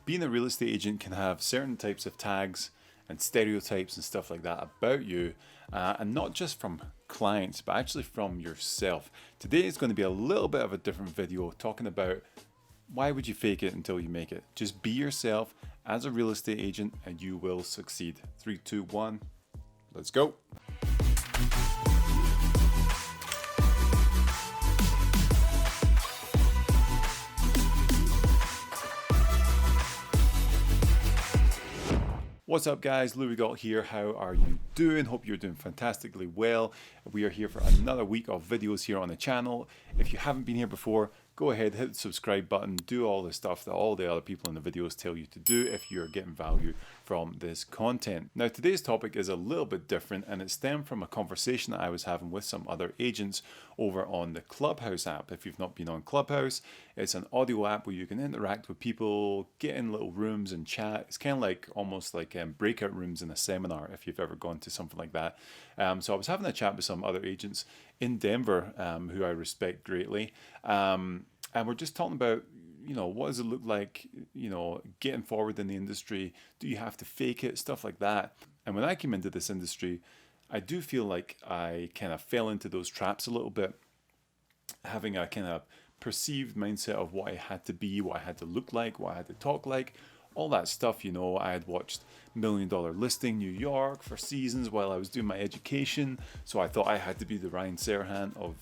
being a real estate agent can have certain types of tags and stereotypes and stuff like that about you, and not just from clients, but actually from yourself. Today is going to be a little bit of a different video talking about why would you fake it until you make it. Just be yourself as a real estate agent and you will succeed. 3, 2, 1, let's go. What's up guys, Lewi Gault here. How are you doing? Hope you're doing fantastically well. We are here for another week of videos here on the channel. If you haven't been here before, go ahead, hit the subscribe button, do all the stuff that all the other people in the videos tell you to do if you're getting value from this content. Now today's topic is a little bit different and it stemmed from a conversation that I was having with some other agents over on the Clubhouse app. If you've not been on Clubhouse, it's an audio app where you can interact with people, get in little rooms and chat. It's kind of like almost like breakout rooms in a seminar if you've ever gone to something like that. So I was having a chat with some other agents in Denver who I respect greatly. And we're just talking about, you know, what does it look like, you know, getting forward in the industry? Do you have to fake it? Stuff like that. And when I came into this industry, I do feel like I kind of fell into those traps a little bit, having a kind of perceived mindset of what I had to be, what I had to look like, what I had to talk like, all that stuff. You know, I had watched $1 Million Listing New York for seasons while I was doing my education, so I thought I had to be the Ryan Serhant of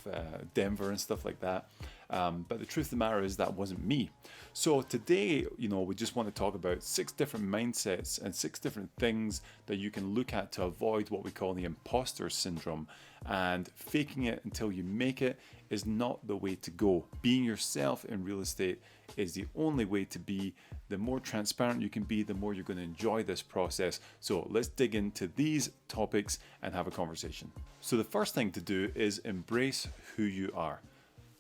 Denver and stuff like that. But the truth of the matter is that wasn't me. So today, you know, we just want to talk about 6 different mindsets and 6 different things that you can look at to avoid what we call the imposter syndrome. And faking it until you make it is not the way to go. Being yourself in real estate is the only way to be. The more transparent you can be, the more you're going to enjoy this process. So let's dig into these topics and have a conversation. So the first thing to do is embrace who you are.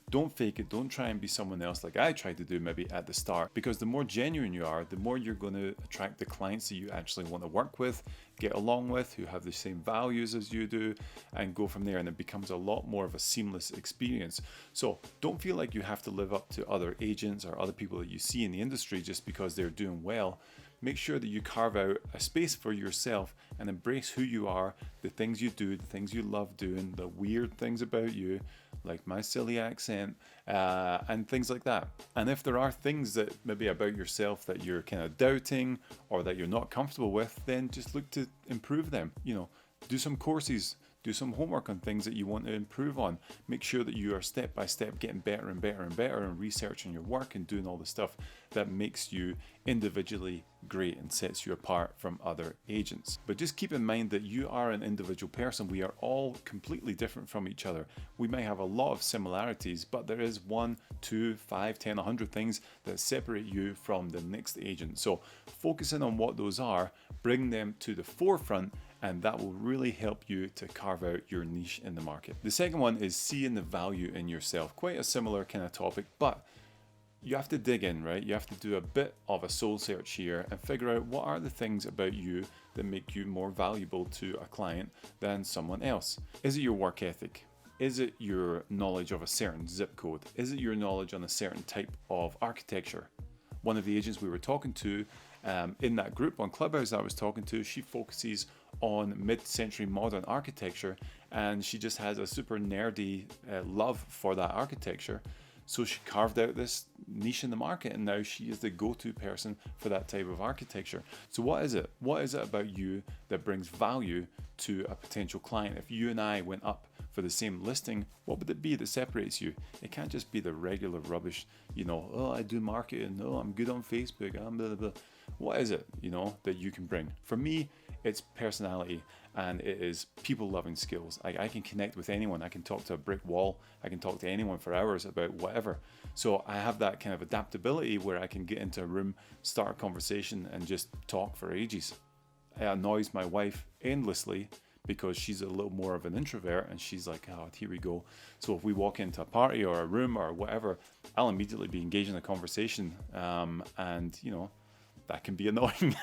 Don't fake it. Don't try and be someone else like I tried to do maybe at the start, because the more genuine you are, the more you're going to attract the clients that you actually want to work with, get along with, who have the same values as you do, and go from there. And it becomes a lot more of a seamless experience. So don't feel like you have to live up to other agents or other people that you see in the industry just because they're doing well. Make sure that you carve out a space for yourself and embrace who you are, the things you do, the things you love doing, the weird things about you, like my silly accent, and things like that. And if there are things that maybe about yourself that you're kind of doubting or that you're not comfortable with, then just look to improve them. You know, do some courses, do some homework on things that you want to improve on. Make sure that you are step by step getting better and better and better and researching your work and doing all the stuff that makes you individually great and sets you apart from other agents. But just keep in mind that you are an individual person. We are all completely different from each other. We may have a lot of similarities, but there is 1, 2, 5, 10, 100 things that separate you from the next agent. So focusing on what those are, bring them to the forefront, and that will really help you to carve out your niche in the market. The second one is seeing the value in yourself. Quite a similar kind of topic, but you have to dig in, right? You have to do a bit of a soul search here and figure out what are the things about you that make you more valuable to a client than someone else. Is it your work ethic? Is it your knowledge of a certain zip code? Is it your knowledge on a certain type of architecture? One of the agents we were talking to in that group on Clubhouse I was talking to, she focuses on mid-century modern architecture, and she just has a super nerdy love for that architecture. So she carved out this niche in the market, and now she is the go-to person for that type of architecture. So what is it? What is it about you that brings value to a potential client? If you and I went up for the same listing, what would it be that separates you? It can't just be the regular rubbish, you know, oh, I do marketing, oh, I'm good on Facebook, I'm blah, blah, blah. What is it, you know, that you can bring? For me, it's personality, and it is people-loving skills. I can connect with anyone. I can talk to a brick wall. I can talk to anyone for hours about whatever. So I have that kind of adaptability where I can get into a room, start a conversation, and just talk for ages. It annoys my wife endlessly because she's a little more of an introvert, and she's like, oh, here we go. So if we walk into a party or a room or whatever, I'll immediately be engaged in a conversation, and, you know, that can be annoying.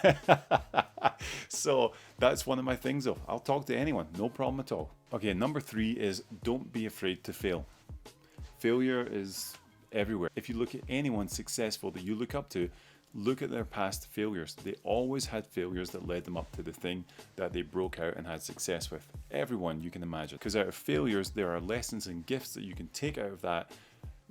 So that's one of my things though. I'll talk to anyone, no problem at all. Okay, number 3 is don't be afraid to fail. Failure is everywhere. If you look at anyone successful that you look up to, Look at their past failures. They always had failures that led them up to the thing that they broke out and had success with. Everyone you can imagine. Because out of failures, there are lessons and gifts that you can take out of that,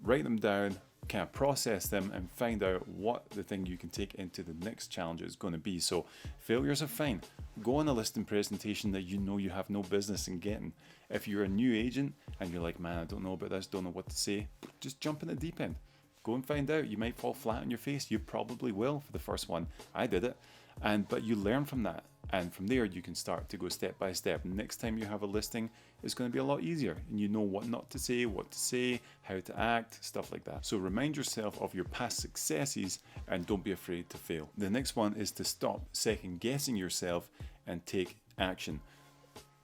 write them down, kind of process them, and find out what the thing you can take into the next challenge is going to be. So failures are fine. Go on a listing presentation that you know you have no business in getting. If you're a new agent and you're like, man, I don't know about this, don't know what to say, just jump in the deep end. Go and find out. You might fall flat on your face. You probably will for the first one. I did it. But you learn from that. And from there, you can start to go step by step. Next time you have a listing, it's going to be a lot easier. And you know what not to say, how to act, stuff like that. So remind yourself of your past successes and don't be afraid to fail. The next one is to stop second guessing yourself and take action.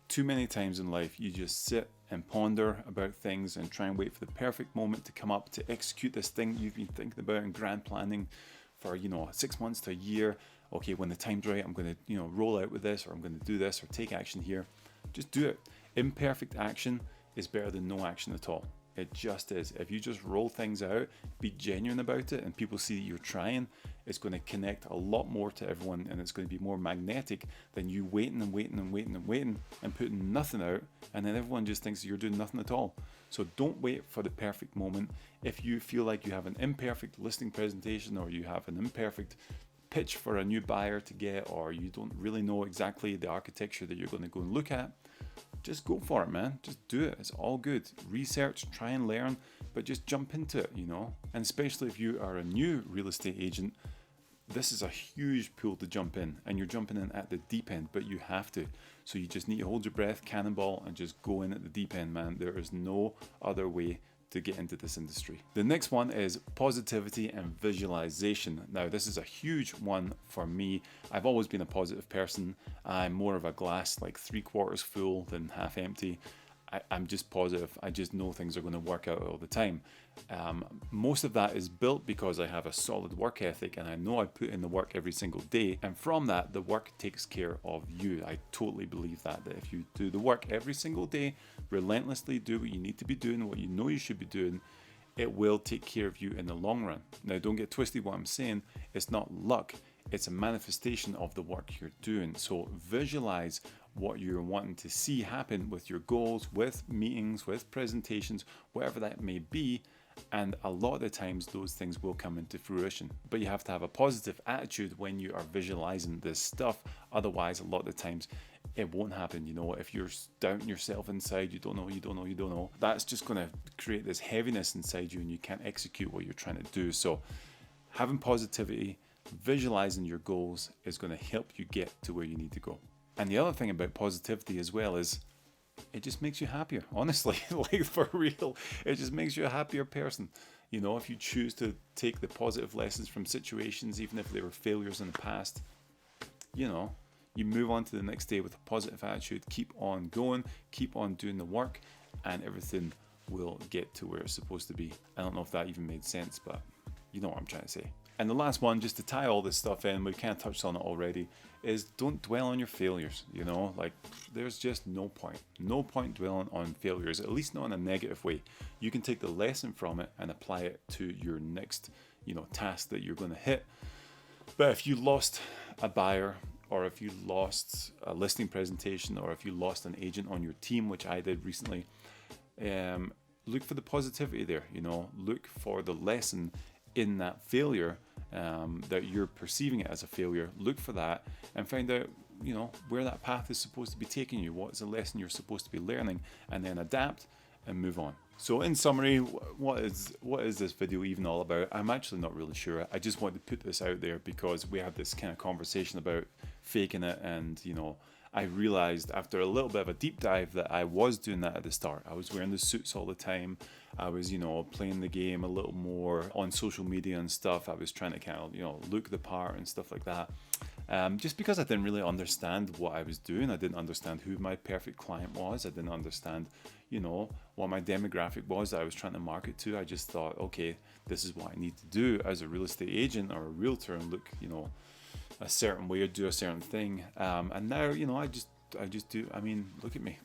Too many times in life, you just sit and ponder about things and try and wait for the perfect moment to come up to execute this thing you've been thinking about and grand planning for, 6 months to a year. Okay, when the time's right, I'm going to, roll out with this, or I'm going to do this, or take action here. Just do it. Imperfect action is better than no action at all. It just is. If you just roll things out, be genuine about it, and people see that you're trying, it's going to connect a lot more to everyone, and it's going to be more magnetic than you waiting and putting nothing out, and then everyone just thinks you're doing nothing at all. So don't wait for the perfect moment. If you feel like you have an imperfect listing presentation, or you have an imperfect pitch for a new buyer to get, or you don't really know exactly the architecture that you're going to go and look at, just go for it, man. Just do it. It's all good. Research, try and learn, but just jump into it, And especially if you are a new real estate agent, this is a huge pool to jump in, and you're jumping in at the deep end, but you have to. So you just need to hold your breath, cannonball, and just go in at the deep end, man. There is no other way to get into this industry. The next one is positivity and visualization. Now, this is a huge one for me. I've always been a positive person. I'm more of a glass like 3/4 full than half empty. I'm just positive. I just know things are going to work out all the time. Most of that is built because I have a solid work ethic, and I know I put in the work every single day. And from that, the work takes care of you. I totally believe that if you do the work every single day, relentlessly do what you need to be doing, what you know you should be doing, it will take care of you in the long run. Now, don't get twisted what I'm saying. It's not luck. It's a manifestation of the work you're doing. So visualize what you're wanting to see happen with your goals, with meetings, with presentations, whatever that may be. And a lot of the times those things will come into fruition. But you have to have a positive attitude when you are visualizing this stuff. Otherwise, a lot of the times it won't happen. If you're doubting yourself inside, you don't know, that's just going to create this heaviness inside you, and you can't execute what you're trying to do. So having positivity, visualizing your goals is going to help you get to where you need to go. And the other thing about positivity as well is it just makes you happier, honestly. Like, for real, it just makes you a happier person. If you choose to take the positive lessons from situations, even if they were failures in the past, you move on to the next day with a positive attitude, keep on going, keep on doing the work, and everything will get to where it's supposed to be. I don't know if that even made sense, but you know what I'm trying to say. And the last one, just to tie all this stuff in, we kind of touched on it already, is don't dwell on your failures. Like, there's just no point dwelling on failures, at least not in a negative way. You can take the lesson from it and apply it to your next, task that you're going to hit. But if you lost a buyer, or if you lost a listing presentation, or if you lost an agent on your team, which I did recently, look for the positivity there. Look for the lesson in that failure, that you're perceiving it as a failure. Look for that and find out, where that path is supposed to be taking you. What is the lesson you're supposed to be learning, and then adapt and move on. So in summary, what is this video even all about? I'm actually not really sure. I just wanted to put this out there because we had this kind of conversation about faking it, and I realized after a little bit of a deep dive that I was doing that at the start. I was wearing the suits all the time. I was, playing the game a little more on social media and stuff. I was trying to kind of, look the part and stuff like that. Just because I didn't really understand what I was doing. I didn't understand who my perfect client was. I didn't understand, what my demographic was that I was trying to market to. I just thought, okay, this is what I need to do as a real estate agent or a realtor, and look, a certain way, or do a certain thing. And now, I just do. I mean, look at me.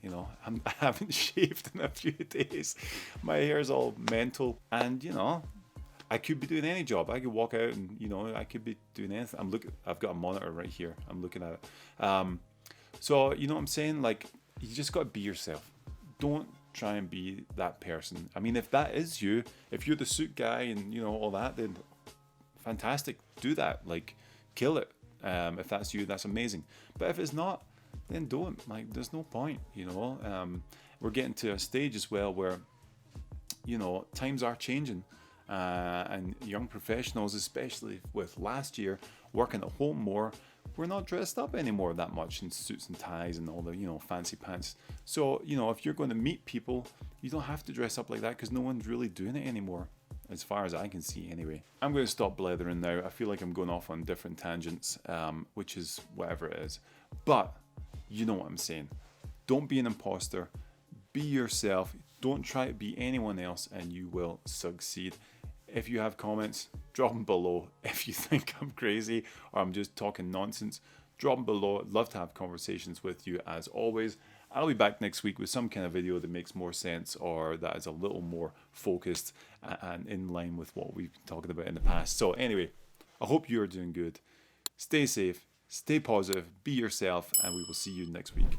I haven't shaved in a few days. My hair's all mental, and I could be doing any job. I could walk out and, you know, I could be doing anything. I've got a monitor right here. I'm looking at it. So, you know what I'm saying? Like, you just got to be yourself. Don't try and be that person. I mean, if that is you, if you're the suit guy and, you know, all that, then fantastic. Do that. Like, kill it. If that's you, that's amazing. But if it's not, then don't. Like, there's no point, you know. We're getting to a stage as well where, you know, times are changing. And young professionals, especially with last year working at home more, we're not dressed up anymore that much in suits and ties and all the, you know, fancy pants. So, you know, if you're going to meet people, you don't have to dress up like that because no one's really doing it anymore, as far as I can see anyway. I'm going to stop blethering now. I feel like I'm going off on different tangents, which is whatever it is. But you know what I'm saying. Don't be an imposter. Be yourself. Don't try to be anyone else and you will succeed. If you have comments, drop them below. If you think I'm crazy or I'm just talking nonsense, drop them below. I'd love to have conversations with you as always. I'll be back next week with some kind of video that makes more sense or that is a little more focused and in line with what we've been talking about in the past. So anyway, I hope you're doing good. Stay safe, stay positive, be yourself, and we will see you next week.